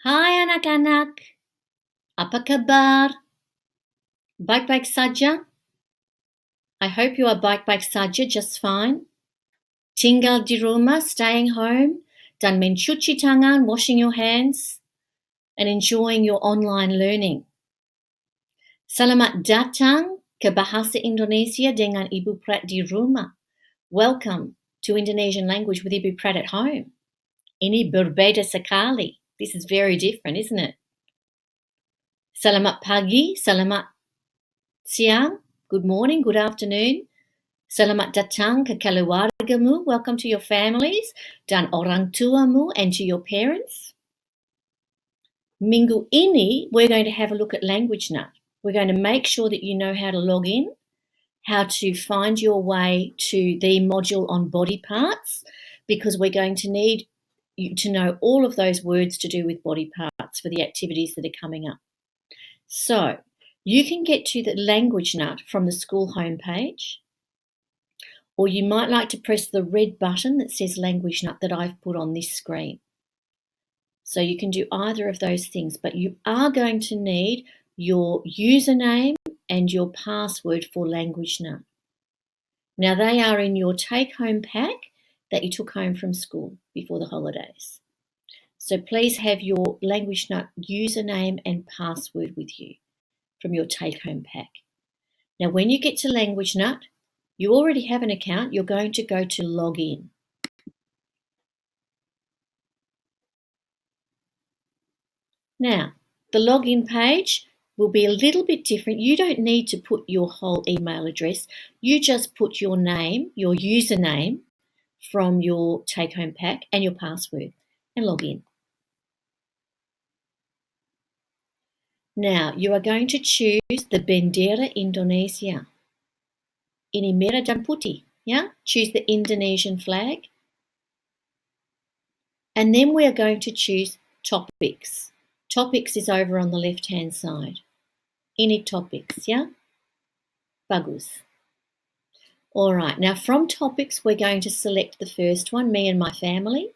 Hai anak-anak, apa kabar? Baik-baik saja? I hope you are baik-baik saja, just fine. Tinggal di rumah, staying home, dan mencuci tangan, washing your hands, and enjoying your online learning. Selamat datang ke Bahasa Indonesia dengan Ibu Prat di rumah. Welcome to Indonesian language with Ibu Prat at home. Ini berbeda sekali. This is very different, isn't it? Selamat pagi, selamat siang, good morning, good afternoon. Selamat datang ke keluargamu, welcome to your families, dan orang tuamu and to your parents. Minggu ini, we're going to have a look at Languagenut. We're going to make sure that you know how to log in, how to find your way to the module on body parts, because we're going to need you to know all of those words to do with body parts for the activities that are coming up. So, you can get to the Languagenut from the school homepage, or you might like to press the red button that says Languagenut that I've put on this screen. So you can do either of those things, but you are going to need your username and your password for Languagenut. Now they are in your take-home pack that you took home from school before the holidays. So please have your Languagenut username and password with you from your take-home pack. Now when you get to Languagenut, you already have an account, you're going to go to log in. Now, the login page will be a little bit different. You don't need to put your whole email address. You just put your name, your username from your take-home pack and your password and log in. Now, you are going to choose the Bendera Indonesia. Ini merah dan putih, yeah? Choose the Indonesian flag. And then we are going to choose topics. Topics is over on the left-hand side. Ini topics, yeah? Bagus. All right, now from topics, we're going to select the first one, me and my family.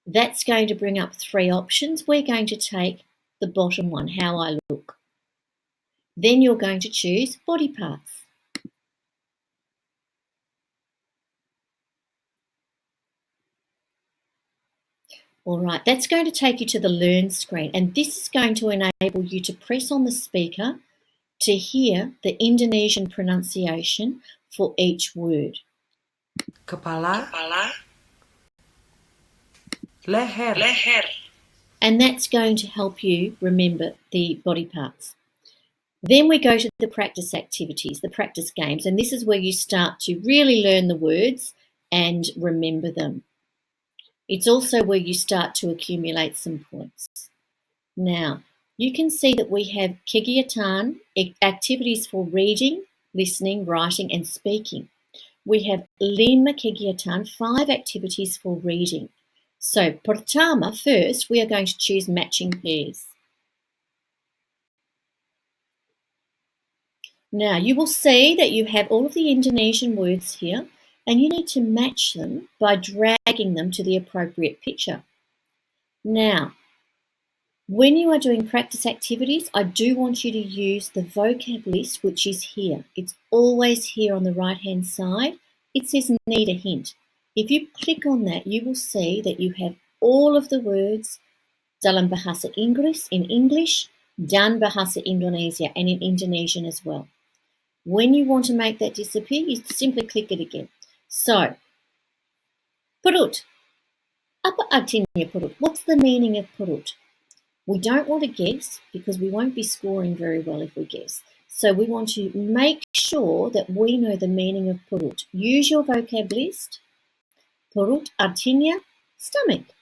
That's going to bring up 3 options. We're going to take the bottom one, how I look. Then you're going to choose body parts. All right, that's going to take you to the Learn screen, and this is going to enable you to press on the speaker to hear the Indonesian pronunciation for each word. Kepala, leher, And that's going to help you remember the body parts. Then we go to the practice activities, the practice games, and this is where you start to really learn the words and remember them. It's also where you start to accumulate some points. Now, you can see that we have kegiatan, activities for reading, listening, writing, and speaking. We have 5 kegiatan, 5 activities for reading. So, pertama, first, we are going to choose matching pairs. Now, you will see that you have all of the Indonesian words here, and you need to match them by dragging them to the appropriate picture. Now, when you are doing practice activities, I do want you to use the vocab list, which is here. It's always here on the right-hand side. It says need a hint. If you click on that, you will see that you have all of the words dalam bahasa Inggris, in English, dan bahasa Indonesia, and in Indonesian as well. When you want to make that disappear, you simply click it again. So, perut. Apa artinya perut? What's the meaning of perut? We don't want to guess because we won't be scoring very well if we guess. So we want to make sure that we know the meaning of perut. Use your vocab list. Perut artinya stomach.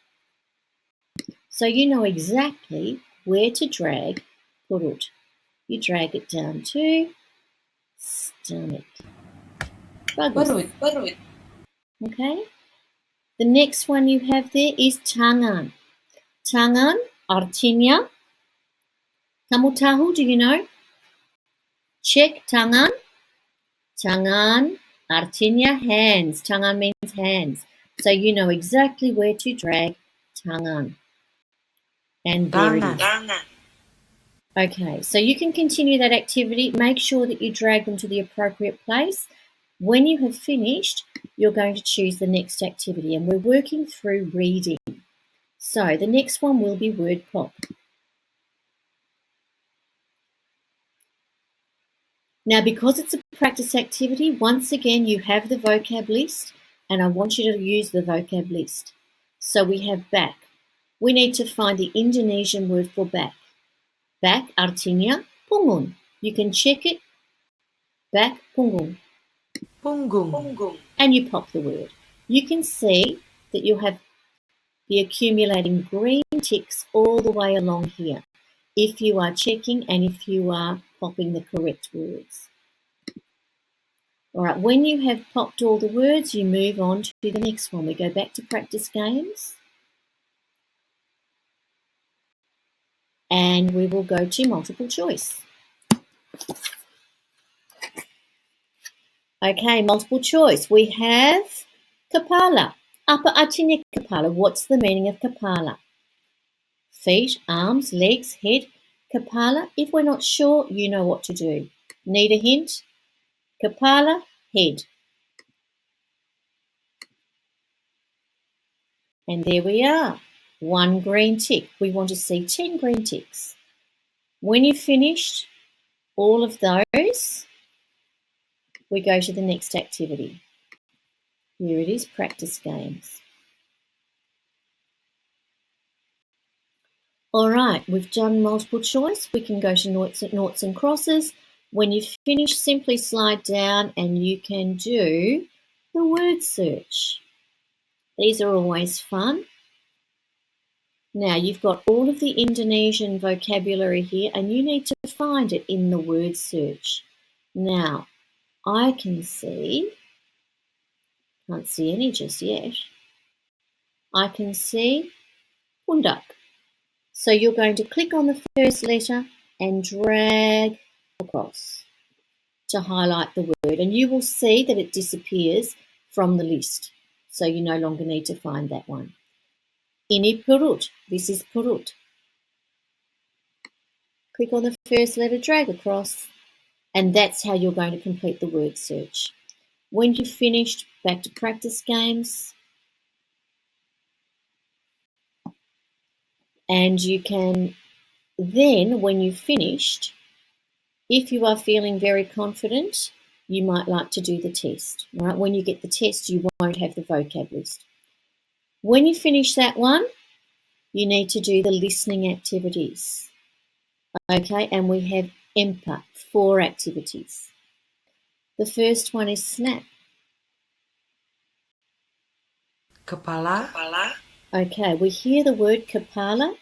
So you know exactly where to drag perut. You drag it down to stomach. Bagus. perut. Okay. The next one you have there is tangan. Tangan artinya, kamu tahu, do you know? Check tangan. Tangan artinya hands. Tangan means hands. So you know exactly where to drag tangan. And there it is. Tangan. Okay, so you can continue that activity. Make sure that you drag them to the appropriate place. When you have finished, you're going to choose the next activity, and we're working through reading. So the next one will be word pop. Now, because it's a practice activity, once again, you have the vocab list, and I want you to use the vocab list. So we have back. We need to find the Indonesian word for back. Back artinya punggung. You can check it. Back punggung. Punggung. And you pop the word. You can see that you'll be accumulating green ticks all the way along here if you are checking and if you are popping the correct words. All right, when you have popped all the words, you move on to the next one. We go back to practice games. And we will go to multiple choice. Okay, multiple choice. We have kepala. Apa artinya kepala? What's the meaning of kepala? Feet, arms, legs, head. Kepala, if we're not sure, you know what to do. Need a hint? Kepala, head. And there we are. 1 green tick. We want to see 10 green ticks. When you've finished all of those, we go to the next activity. Here it is, practice games. All right, we've done multiple choice. We can go to noughts and crosses. When you finish, simply slide down and you can do the word search. These are always fun. Now, you've got all of the Indonesian vocabulary here and you need to find it in the word search. Now, I can see, can't see any just yet. I can see pundak. So you're going to click on the first letter and drag across to highlight the word, and you will see that it disappears from the list. So you no longer need to find that one. Ini perut. This is perut. Click on the first letter, drag across, and that's how you're going to complete the word search. When you've finished, back to practice games. And you can then, when you've finished, if you are feeling very confident, you might like to do the test. Right? When you get the test, you won't have the vocab list. When you finish that one, you need to do the listening activities. Okay, and we have EMPA, 4 activities. The first one is snap. Kepala. Okay, we hear the word kepala.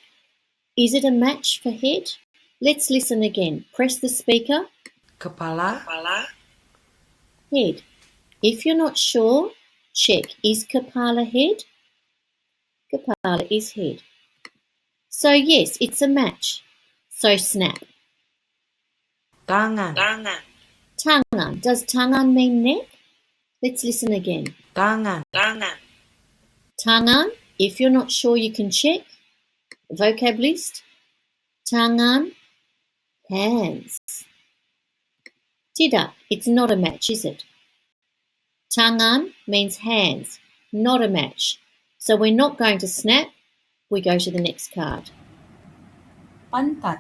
Is it a match for head? Let's listen again. Press the speaker. Kepala. Head. If you're not sure, check. Is kepala head? Kepala is head. So yes, it's a match. So snap. Tangan. Tangan. Does tangan mean neck? Let's listen again. Tangan. Tangan. If you're not sure, you can check. Vocab list. Tangan. Hands. Tidak. It's not a match, is it? Tangan means hands, not a match. So we're not going to snap. We go to the next card. Pantat.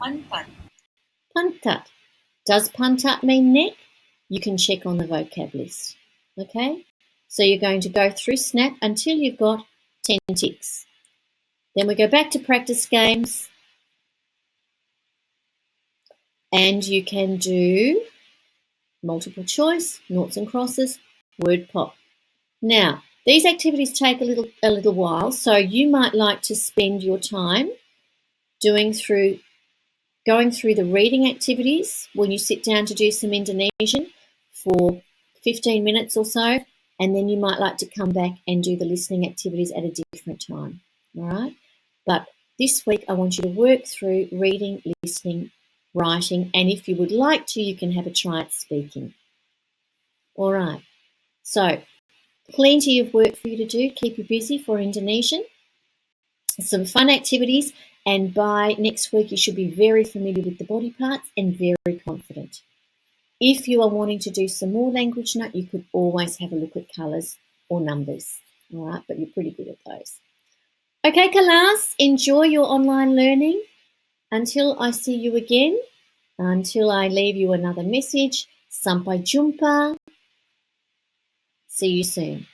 Pantat. Does pantat mean neck? You can check on the vocab list. Okay? So you're going to go through snap until you've got 10 ticks. Then we go back to practice games. And you can do multiple choice, noughts and crosses, word pop. Now, these activities take a little while, so you might like to spend your time going through the reading activities when you sit down to do some Indonesian for 15 minutes or so, and then you might like to come back and do the listening activities at a different time. All right? But this week I want you to work through reading, listening, writing, and if you would like to, you can have a try at speaking. All right. So, plenty of work for you to do. Keep you busy for Indonesian. Some fun activities, And by next week, you should be very familiar with the body parts and very confident. If you are wanting to do some more Languagenut, you could always have a look at colours or numbers. All right, but you're pretty good at those. Okay, class, enjoy your online learning. Until I see you again, until I leave you another message, Sampai jumpa. See you soon.